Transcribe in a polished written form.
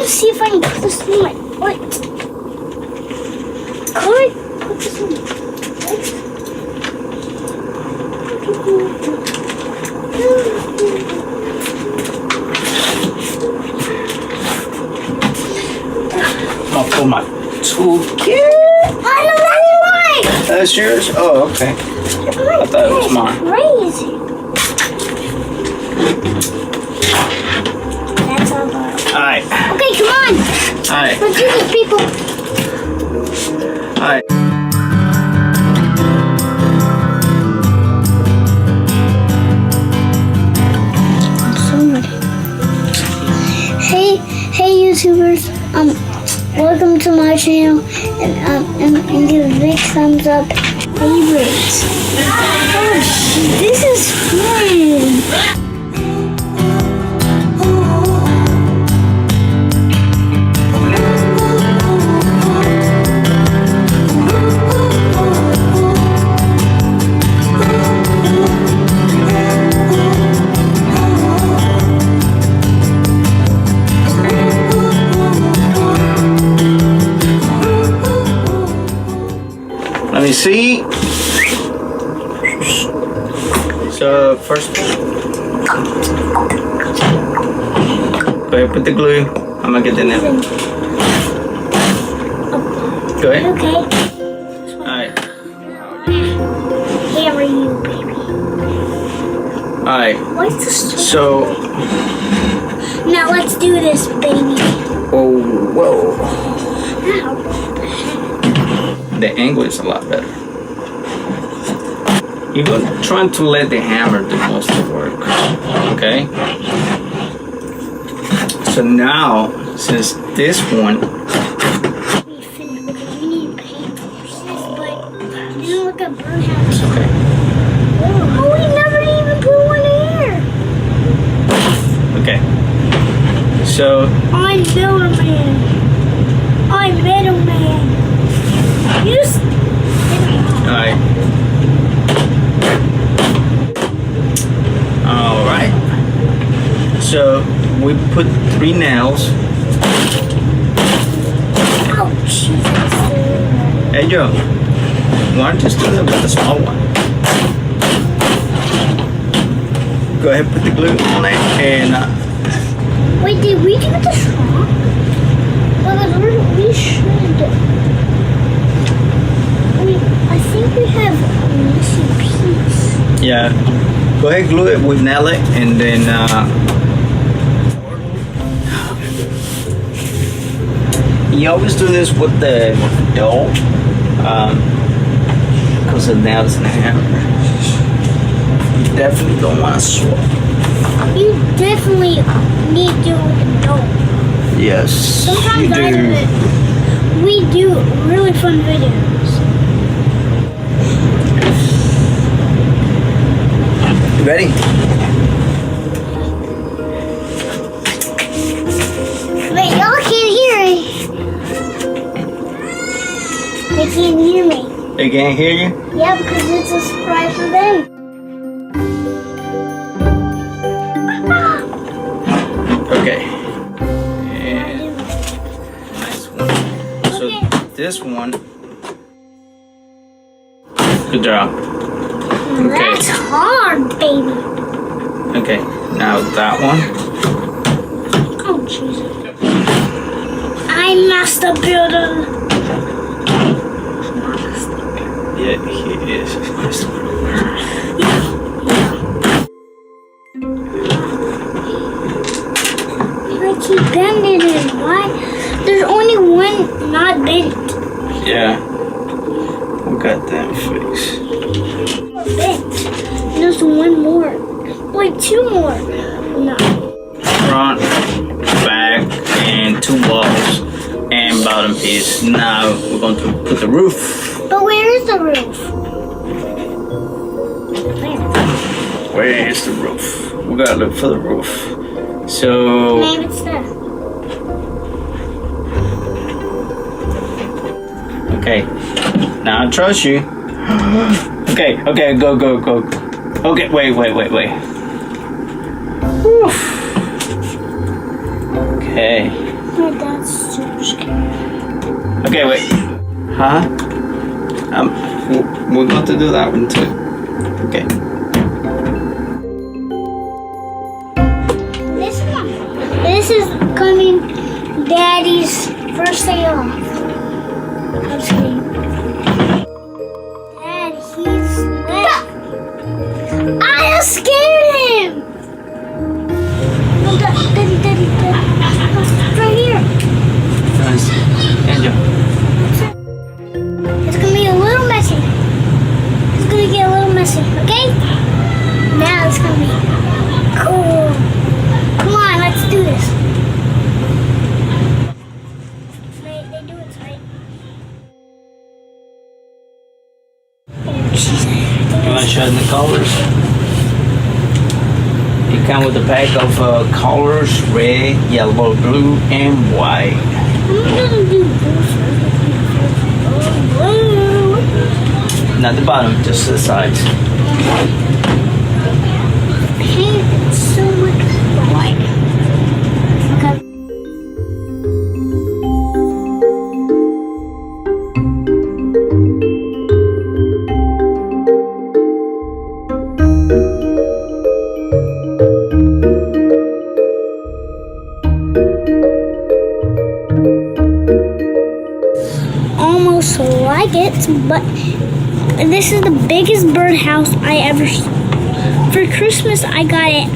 see if I can put this in my foot. Could I put this in my foot? Oh, for my toolkit. I know that's mine. That's yours? Oh, okay. I thought it was mine. Crazy. That's all right. Alright. Okay, come on. Alright. Let's do this, people. Alright. Hey YouTubers, welcome to my channel, and give a big thumbs up, favorites. Oh, this is fun. Let me see. So first, go ahead, put the glue. I'm gonna get the nail. Go ahead. Okay. Alright. Hammer you, baby. Alright. What's the story? So. Now let's do this, baby. Oh, whoa. Ow. The angle is a lot better. You're trying to let the hammer do most of the work. Okay? So now, since this one. We need paint but it didn't look at birdhouse. It's okay. Oh, we never even put one here. Okay. So. I'm middleman. I'm middleman. You just. Alright. Alright. So we put 3 nails. Oh, Jesus. Hey Joe, why don't you just do that with the small one? Go ahead, put the glue on it, and Wait, did we do this wrong? Because we should. I think we have a missing piece. yeah, go ahead, glue it with nail it, and then you always do this with the dough, because the nails in the hammer. You definitely don't want to swap. You definitely need to know. Yes, Sometimes you do. we do really fun videos. You ready? Wait, y'all can't hear me. They can't hear me. They can't hear you? Yeah, because it's a surprise for them. Okay. And nice one. So this one. Good job. Okay. That's hard, baby. Okay. Now that one. Oh, Jesus. I'm master builder. Yeah, he is. I keep bending it. Why? There's only one not bent. Yeah. We got that fixed. Bent. There's one more. Wait, 2 more. No. Front, back, and 2 walls and bottom piece. Now we're going to put the roof. But where is the roof? Where is the roof? We gotta look for the roof. So Maybe it's there. okay. Now I trust you. Okay, go. Okay, wait. Whew. Okay. My dad's super scared. Okay, wait. Huh? We're going to do that one too. Okay. This is coming Daddy's first day off. I'm just kidding. Dad, he's left. I scared him! No, Daddy. Right here. Nice. Angel. It's gonna be a little messy. It's gonna get a little messy, okay? Now it's gonna be cool. Come on, let's do this. They do it right. Oh, jeez. You want to show them the colors? You come with a pack of colors: red, yellow, blue, and white. I'm gonna do blue. Not the bottom, just the sides. I hate it so much. White. Okay. Almost like it, but this is the biggest birdhouse I ever saw. For Christmas, I got it